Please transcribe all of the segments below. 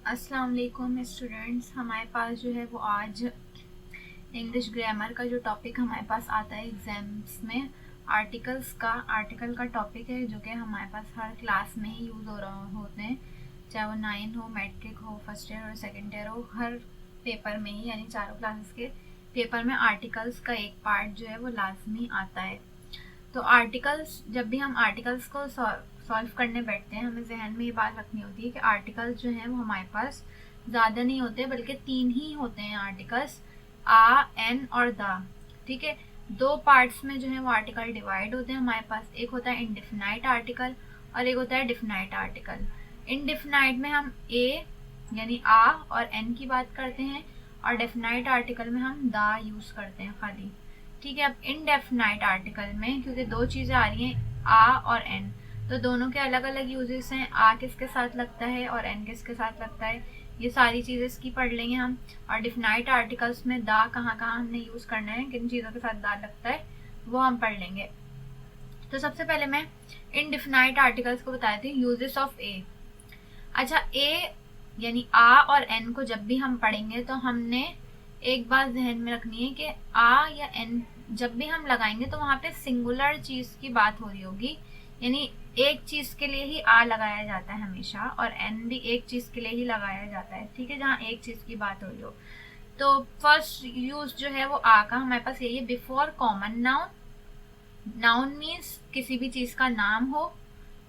अस्सलाम वालेकुम स्टूडेंट्स। हमारे पास जो है वो आज इंग्लिश ग्रामर का जो टॉपिक हमारे पास आता है एग्जाम्स में, आर्टिकल का टॉपिक है, जो कि हमारे पास हर क्लास में ही यूज़ हो रहा होते हैं, चाहे वो 9 हो, मैट्रिक हो, फर्स्ट ईयर और सेकेंड ईयर हो, हर पेपर में ही, यानी चारों क्लासेस के पेपर में आर्टिकल्स का एक पार्ट जो है वो लाजमी आता है। तो आर्टिकल्स, जब भी हम आर्टिकल्स को सॉल्व करने बैठते हैं, हमें जहन में ये बात रखनी होती है कि आर्टिकल्स जो हैं वो हमारे पास ज़्यादा नहीं होते, बल्कि 3 ही होते हैं आर्टिकल्स, आ, एन और द। ठीक है, 2 पार्ट्स में जो है वो आर्टिकल डिवाइड होते हैं हमारे पास। एक होता है इनडिफिनाइट आर्टिकल और एक होता है डिफिनाइट आर्टिकल। इनडिफिनाइट में हम ए यानी आ और एन की बात करते हैं, और डेफिनाइट आर्टिकल में हम द यूज़ करते हैं खाली। ठीक है, अब इनडेफिनाइट आर्टिकल में क्योंकि 2 चीज़ें आ रही हैं, आ और एन, तो दोनों के अलग अलग यूजेस हैं। आ किसके साथ लगता है और एन किसके साथ लगता है, ये सारी चीज़ें इसकी पढ़ लेंगे हम। और डिफिनाइट आर्टिकल्स में दा कहाँ कहाँ हमने यूज़ करना है, किन चीज़ों के साथ दा लगता है, वो हम पढ़ लेंगे। तो सबसे पहले मैं इनडिफिनाइट आर्टिकल्स को बताती हूँ, यूजेस ऑफ ए। अच्छा, ए यानी आ और एन को जब भी हम पढ़ेंगे तो हमने एक बात जहन में रखनी है कि आ या एन जब भी हम लगाएंगे तो वहाँ पे सिंगुलर चीज़ की बात हो रही होगी, यानी एक चीज़ के लिए ही आ लगाया जाता है हमेशा, और एन भी एक चीज़ के लिए ही लगाया जाता है। ठीक है, जहाँ एक चीज़ की बात हो रही हो। तो फर्स्ट यूज जो है वो आ का हमारे पास यही है, before common noun. Noun means किसी भी चीज़ का नाम हो।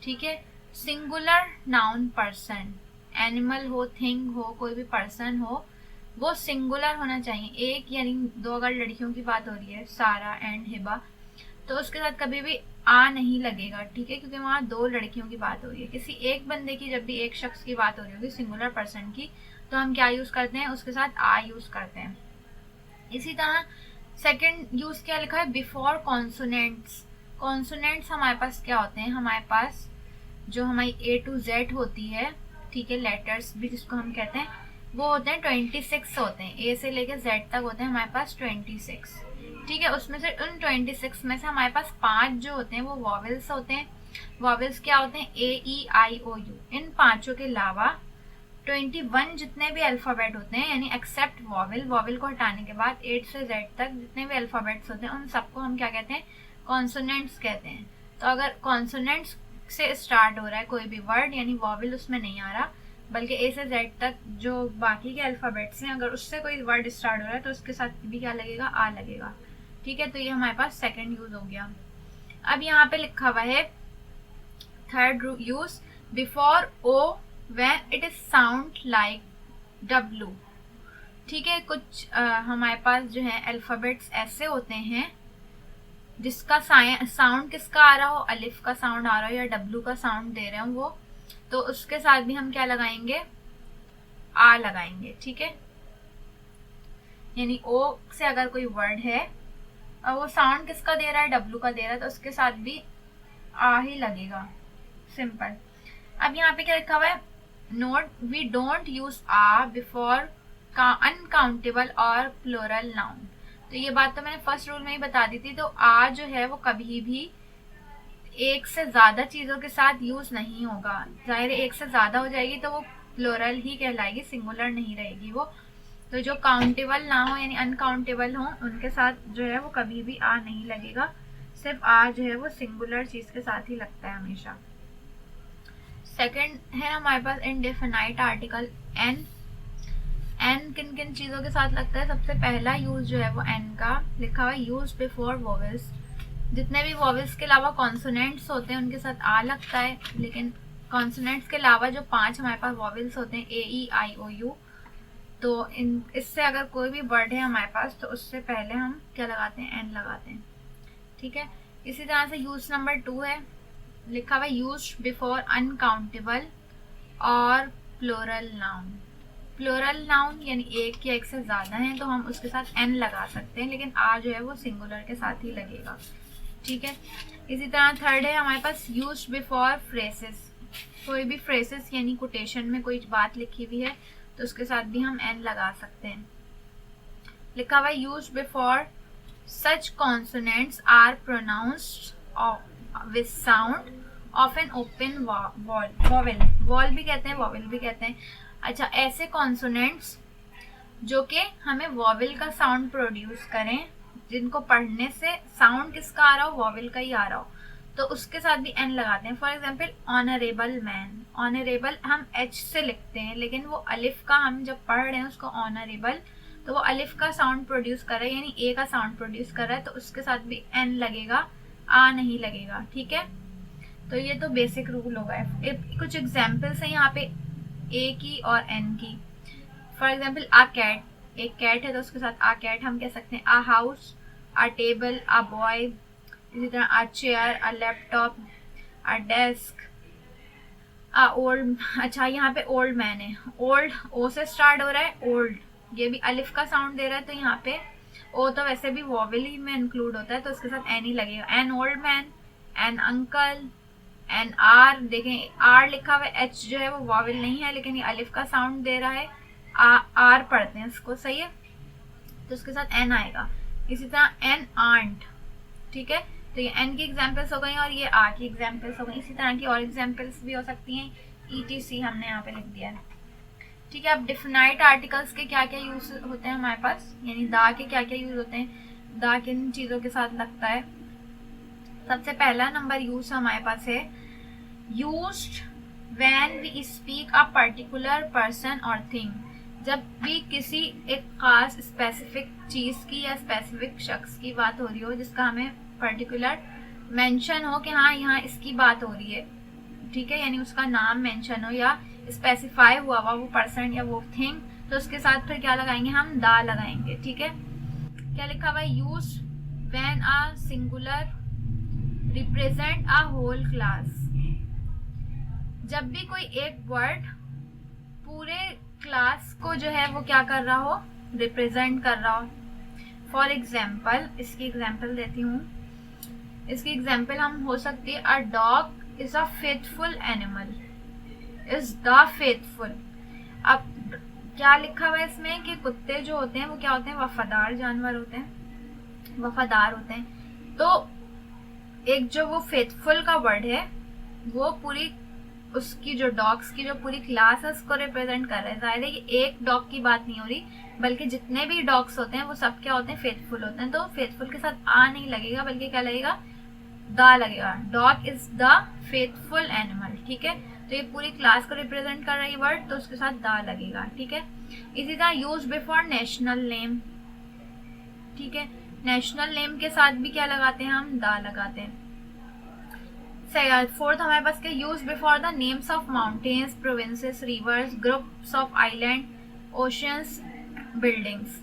ठीक है, सिंगुलर नाउन पर्सन, एनिमल हो, थिंग हो, कोई भी पर्सन हो, वो सिंगुलर होना चाहिए, एक यानी 2। अगर लड़कियों की बात हो रही है, सारा एंड हिबा, तो उसके साथ कभी भी आ नहीं लगेगा। ठीक है, क्योंकि वहाँ 2 लड़कियों की बात हो रही है। किसी एक बंदे की, जब भी एक शख्स की बात हो रही होगी, सिंगुलर पर्सन की, तो हम क्या यूज करते हैं, उसके साथ आ यूज करते हैं। इसी तरह सेकंड यूज क्या लिखा है, बिफोर कॉन्सोनेंट्स। कॉन्सोनेंट्स हमारे पास क्या होते हैं, हमारे पास जो हमारी ए टू जेड होती है, ठीक है, लेटर्स भी जिसको हम कहते हैं, वो होते हैं 26 होते हैं, ए से लेकर जेड तक होते हैं हमारे पास 26। ठीक है, उसमें से उन 26 में से हमारे पास 5 जो होते हैं वो वॉवेल्स होते हैं। वॉवेल्स क्या होते हैं, ए ई आई ओ यू। इन पांचों के अलावा 21 जितने भी अल्फ़ाबेट होते हैं, यानी एक्सेप्ट वॉवेल, वॉवेल को हटाने के बाद 8 से जेड तक जितने भी अल्फ़ाबेट्स होते हैं, उन सबको हम क्या कहते हैं, कॉन्सोनेंट्स कहते हैं। तो अगर कॉन्सोनेंट्स से स्टार्ट हो रहा है कोई भी वर्ड, यानी वॉवेल उसमें नहीं आ रहा, बल्कि ए से जेड तक जो बाकी के अल्फ़ाबेट्स हैं, अगर उससे कोई वर्ड स्टार्ट हो रहा है तो उसके साथ भी क्या लगेगा, आ लगेगा। ठीक है, तो ये हमारे पास सेकेंड यूज हो गया। अब यहाँ पे लिखा हुआ है थर्ड यूज, बिफोर ओ when it is sound like W। ठीक है, कुछ हमारे पास जो है अल्फाबेट्स ऐसे होते हैं जिसका साउंड किसका आ रहा हो, अलिफ का साउंड आ रहा हो या डब्लू का साउंड दे रहे हो वो, तो उसके साथ भी हम क्या लगाएंगे, आ लगाएंगे। ठीक है, यानी ओ से अगर कोई वर्ड है और वो साउंड किसका दे रहा है, डब्लू का दे रहा है, तो उसके साथ भी आ ही लगेगा, सिंपल। अब यहाँ पे क्या लिखा हुआ है, note, we don't use a before uncountable और प्लूरल नाउन। तो ये बात तो मैंने फर्स्ट रूल में ही बता दी थी। तो आ जो है वो कभी भी एक से ज्यादा चीजों के साथ यूज नहीं होगा। जाहिर है एक से ज्यादा हो जाएगी तो वो प्लूरल ही कहलाएगी, सिंगुलर नहीं रहेगी वो। तो जो काउंटेबल ना हो यानी अनकाउंटेबल हो, उनके साथ जो है वो कभी भी आ नहीं लगेगा। सिर्फ आ जो है वो सिंगुलर चीज के साथ ही लगता है हमेशा। सेकंड है हमारे पास इनडेफिनाइट आर्टिकल एन। एन किन किन चीज़ों के साथ लगता है, सबसे पहला यूज जो है वो एन का लिखा हुआ है, यूज बिफोर वॉवेल्स। जितने भी वॉवेल्स के अलावा कॉन्सोनेंट्स होते हैं उनके साथ आ लगता है, लेकिन कॉन्सोनेंट्स के अलावा जो 5 हमारे पास वॉवेल्स होते हैं, ए ई आई ओ यू, तो इससे अगर कोई भी वर्ड है हमारे पास तो उससे पहले हम क्या लगाते हैं, एन लगाते हैं। ठीक है, इसी तरह से यूज नंबर 2 है, लिखा हुआ यूज बिफोर अनकाउंटेबल और प्लूरल नाउन। प्लूरल नाउन यानी एक या एक से ज्यादा है तो हम उसके साथ एन लगा सकते हैं, लेकिन आ जो है वो सिंगुलर के साथ ही लगेगा। ठीक है, इसी तरह थर्ड है हमारे पास यूज बिफोर फ्रेसेस। कोई भी फ्रेसेस यानी कोटेशन में कोई बात लिखी हुई है तो उसके साथ भी हम एन लगा सकते हैं। लिखा हुआ use before such consonants are pronounced with sound of an open vowel, vowel भी कहते हैं, वॉवेल भी कहते हैं। अच्छा, ऐसे कॉन्सोनेंट्स जो कि हमें वॉवेल का साउंड प्रोड्यूस करें, जिनको पढ़ने से साउंड किसका आ रहा हो, वॉवेल का ही आ रहा हो, तो उसके साथ भी एन लगाते हैं। For example honourable man, honourable हम एच से लिखते हैं, लेकिन वो अलिफ का हम जब पढ़ रहे हैं उसको ऑनरेबल, तो वो अलिफ का साउंड प्रोड्यूस कर रहा है, यानी ए का साउंड प्रोड्यूस कर रहा है, तो उसके साथ भी एन लगेगा, आ नहीं लगेगा। ठीक है, तो ये तो बेसिक रूल होगा। कुछ एग्जाम्पल्स हैं यहाँ पे ए की और एन की। फॉर एग्जाम्पल आ कैट, एक कैट है तो उसके साथ आ कैट हम कह सकते हैं। A house, a table, a boy, इसी तरह a chair, a laptop, a desk, a old. अच्छा, यहाँ पे ओल्ड मैन है, ओल्ड ओ से स्टार्ट हो रहा है, ओल्ड ये भी अलिफ का साउंड दे रहा है, तो यहाँ पे ओ तो वैसे भी वॉवेल ही में इंक्लूड होता है, तो उसके साथ एन ही लगेगा। An old man, an uncle, an R, देखें आर लिखा हुआ है, एच जो है वो वॉवेल नहीं है लेकिन ये अलिफ का साउंड दे रहा है, आर पढ़ते हैं इसको, सही है, तो उसके साथ एन आएगा। इसी तरह एन आंट, ठीक है, तो ये एन की एग्जाम्पल्स हो गई और ये आर की एग्जाम्पल्स हो गई। इसी तरह की और एग्जाम्पल्स भी हो सकती हैं, ETC हमने यहाँ पे लिख दिया है। ठीक है, अब डिफिनाइट आर्टिकल्स के क्या क्या यूज होते हैं हमारे पास, यानी दा के क्या क्या यूज होते हैं, दा किन चीज़ों के साथ लगता है। सबसे पहला नंबर यूज हमारे पास है used when we speak a particular person और थिंग, जब भी किसी एक खास स्पेसिफिक चीज़ की या स्पेसिफिक शख्स की बात हो रही हो, जिसका हमें पर्टिकुलर मेंशन हो कि हाँ यहाँ इसकी बात हो रही है, ठीक है, यानी उसका नाम मेंशन हो या स्पेसिफाई हुआ वो पर्सन या वो थिंग, तो उसके साथ फिर क्या लगाएंगे, हम दा लगाएंगे। ठीक है, क्या लिखा हुआ है, use when a singular represent a whole class, जब भी कोई एक वर्ड पूरे क्लास को जो है वो क्या कर रहा हो, रिप्रेजेंट कर रहा हो। फॉर एग्जाम्पल, इसकी एग्जाम्पल देती हूँ, इसकी एग्जाम्पल हम हो सकती है a dog is a faithful animal, is the faithful. अब क्या लिखा हुआ है इसमें कि कुत्ते जो होते हैं वो क्या होते हैं, वफादार जानवर होते हैं, वफादार होते हैं। तो एक जो वो फेथफुल का वर्ड है वो पूरी उसकी जो डॉग्स की जो पूरी क्लास है उसको रिप्रेजेंट कर रहा है। जाहिर है कि एक डॉग की बात नहीं हो रही, बल्कि जितने भी डॉग्स होते हैं वो सब क्या होते हैं, फेथफुल होते हैं। तो फेथफुल के साथ आ नहीं लगेगा बल्कि क्या लगेगा, दा लगेगा। Dog is the faithful animal. ठीक है, तो ये पूरी क्लास को रिप्रेजेंट कर रही वर्ड, तो उसके साथ दा लगेगा। ठीक है, इसी तरह यूज बिफोर नेशनल नेम। ठीक है, नेशनल नेम के साथ भी क्या लगाते हैं, हम दा लगाते हैं। फोर्थ हमारे पास क्या, use before the names of mountains, provinces, reverse, groups of island, oceans, buildings,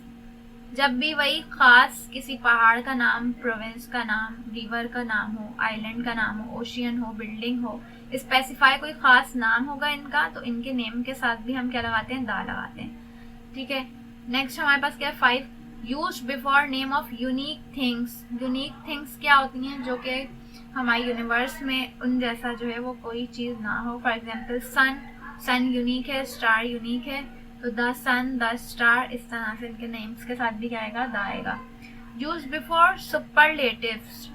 जब भी वही खास किसी पहाड़ का नाम, प्रोविंस का नाम, रिवर का नाम हो, आइलैंड का नाम हो, ओशियन हो, बिल्डिंग हो, स्पेसिफाई कोई खास नाम होगा इनका, तो इनके नेम के साथ भी हम क्या लगाते हैं, दा लगाते हैं। ठीक है, नेक्स्ट हमारे पास क्या है, 5 use before name of unique things. Unique things क्या होती हैं, जो कि हमारे यूनिवर्स में उन जैसा जो है वो कोई चीज़ ना हो। For example sun, sun unique है, स्टार यूनिक है, तो द सन, द स्टार, इस तरह से इनके नेम्स के साथ भी क्या आएगा, द आएगा। यूज बिफोर सुपरलेटिव्स,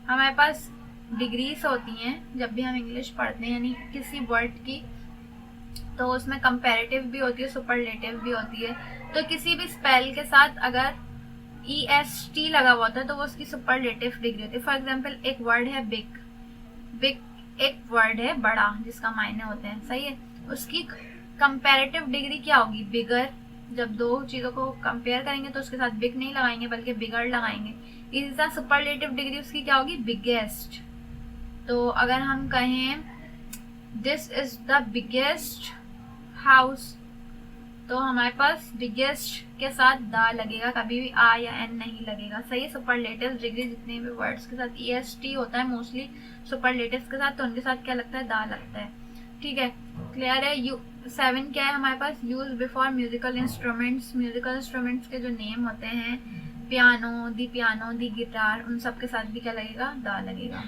हमारे पास डिग्रीज होती हैं जब भी हम इंग्लिश पढ़ते हैं, यानी किसी वर्ड की, तो उसमें कंपैरेटिव भी होती है, सुपरलेटिव भी होती है। तो किसी भी स्पेल के साथ अगर EST लगा हुआ होता है तो वो उसकी सुपरलेटिव डिग्री होती है। फॉर एग्जाम्पल एक वर्ड है बिग, बिग एक वर्ड है बड़ा जिसका मायने होते हैं, सही है, उसकी कंपैरेटिव डिग्री क्या होगी, बिगर। जब दो चीज़ों को कंपेयर करेंगे तो उसके साथ बिग नहीं लगाएंगे बल्कि बिगर लगाएंगे। इसी तरह सुपरलेटिव डिग्री उसकी क्या होगी, बिगेस्ट। तो अगर हम कहें this is the biggest house, तो हमारे पास बिगेस्ट के साथ दा लगेगा, कभी भी आ या एन नहीं लगेगा। सही है, सुपरलेटिव डिग्री जितने भी वर्ड्स के साथ EST होता है मोस्टली सुपरलेटिव्स के साथ, तो उनके साथ क्या लगता है, दा लगता है। ठीक है, क्लियर है। 7 क्या है हमारे पास, use before musical instruments. Musical instruments के जो नेम होते हैं, पियानो, दी गिटार, उन सब के साथ भी क्या लगेगा, दा लगेगा।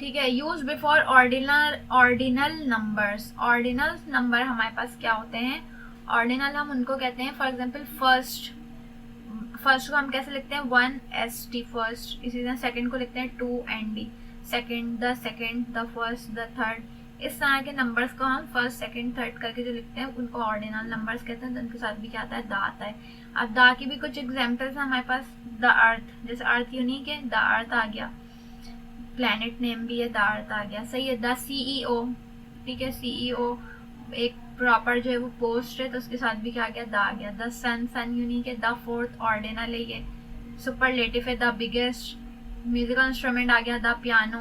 ठीक है, use before ordinal numbers. Ordinal number हमारे पास क्या होते हैं, ऑर्डिनल हम उनको कहते हैं, फॉर एग्जांपल फर्स्ट को हम कैसे लिखते हैं, 1ST फर्स्ट। इसी तरह सेकंड को लिखते हैं 2ND second, the first, the third, इस तरह के नंबर्स को हम फर्स्ट सेकंड थर्ड करके जो लिखते हैं उनको ऑर्डिनल नंबर्स कहते हैं। तो उनके साथ भी क्या आता है, दा आता है। अब दा की भी कुछ एग्जाम्पल्स हैं हमारे पास। द अर्थ, जैसे अर्थ यूनिक है, द अर्थ आ गया। प्लैनेट नेम भी है, द अर्थ आ गया, सही है। द सीईओ, ठीक है, सीईओ एक प्रॉपर जो है वो पोस्ट है, तो उसके साथ भी क्या आ गया, द आ गया। द सन, सन यूनिक है। द फोर्थ ऑर्डिनल है, ये सुपरलेटिव है। द बिगेस्ट म्यूजिकल इंस्ट्रूमेंट आ गया, the piano.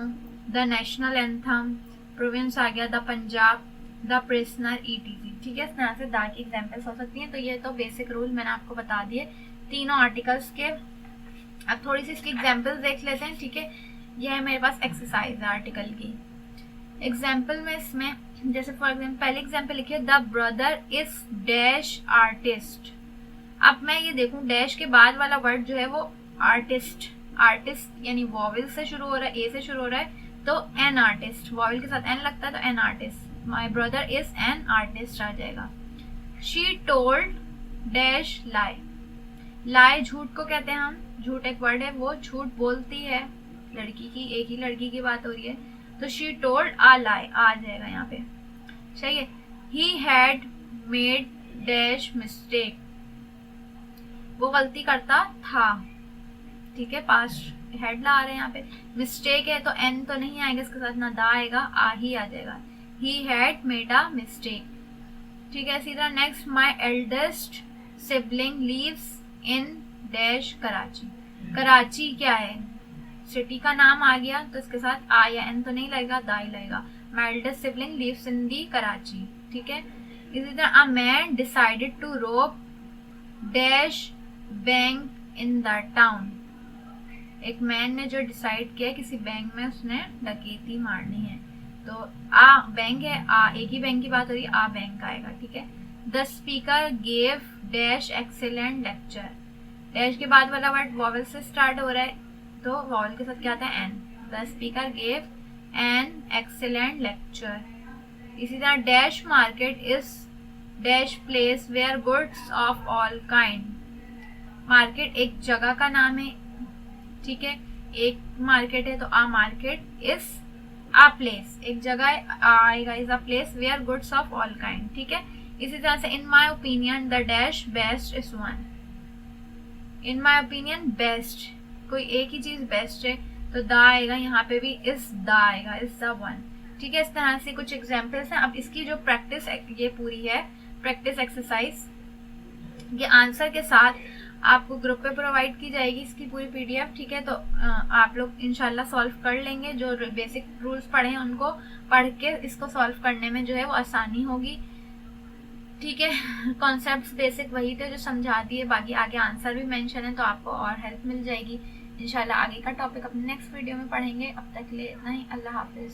The national anthem, province आ गया, the Punjab. The prisoner, ETC, ठीक है। इस तरह से द की एग्जाम्पल्स हो सकती हैं। तो ये तो बेसिक रूल मैंने आपको बता दिए तीनों आर्टिकल्स के। अब थोड़ी सी इसकी एग्जाम्पल्स देख लेते हैं, ठीक है। यह है मेरे पास एक्सरसाइज है आर्टिकल की। एग्जाम्पल में इसमें जैसे फॉर एग्जाम्पल पहले एग्जाम्पल लिखिए, the brother is dash artist. अब मैं ये देखूं डैश के बाद वाला वर्ड जो है वो आर्टिस्ट, आर्टिस्ट यानी वॉवल से शुरू हो रहा है, ए से शुरू हो रहा है, तो एन आर्टिस्ट, वॉवल के साथ एन लगता है तो an artist. My brother is an artist आ जाएगा। She told dash lie. Lie झूठ को कहते हैं हम, झूठ एक वर्ड है, वो झूठ बोलती है लड़की की, एक ही लड़की की बात हो रही है, तो शी टोल्ड आ लाई आ जाएगा यहाँ पे, सही है। He had made dash mistake, वो गलती करता था, ठीक है। पास्ट हेड ला रहे हैं यहाँ पे। मिस्टेक है तो एन तो नहीं आएगा इसके साथ, ना दा आएगा, आ ही आ जाएगा। He had made a mistake, ठीक है। सीधा next, my eldest sibling leaves in dash Karachi. Karachi क्या है, सिटी का नाम आ गया, तो इसके साथ आ या एन तो नहीं लगेगा, दा ही लगेगा। माई एल्डेस्ट सिबलिंग लीव्स इन दी कराची, ठीक है। इसी तरह, अ मैन डिसाइडेड टू रोब dash bank in the town. एक मैन ने जो डिसाइड किया किसी बैंक में उसने डकैती मारनी है, तो आ बैंक है, आ एक ही बैंक की बात हो रही है, आ बैंक आएगा, ठीक है। The speaker gave dash excellent lecture. Dash के बाद वाला वर्ड वॉवल से स्टार्ट हो रहा है, तो वॉवल के साथ क्या आता है, an. The speaker gave an excellent lecture. इसी तरह, dash market is dash place where goods of all kind. Market एक जगह का नाम है, ठीक है, एक मार्केट है, तो a market is a place, एक जगह आएगा, is a place where goods of all kind, ठीक है। इसी तरह से, in my opinion the dash best is one. In my opinion best, कोई एक ही चीज बेस्ट है, तो द आएगा, यहाँ पे भी इज द आएगा, इज द वन, ठीक है। इस तरह से कुछ एग्जाम्पल्स हैं। अब इसकी जो प्रैक्टिस ये पूरी है, प्रैक्टिस एक्सरसाइज, ये आंसर के साथ आपको ग्रुप पे प्रोवाइड की जाएगी इसकी पूरी पीडीएफ, ठीक है। तो आप लोग इंशाल्लाह सॉल्व कर लेंगे, जो बेसिक रूल्स पढ़े हैं उनको पढ़ के इसको सॉल्व करने में जो है वो आसानी होगी, ठीक है। कॉन्सेप्ट्स बेसिक वही थे जो समझा दिए, बाकी आगे आंसर भी मेंशन है, तो आपको और हेल्प मिल जाएगी इंशाल्लाह। आगे का टॉपिक अपने नेक्स्ट वीडियो में पढ़ेंगे। अब तक के लिए इतना ही, अल्लाह हाफिज।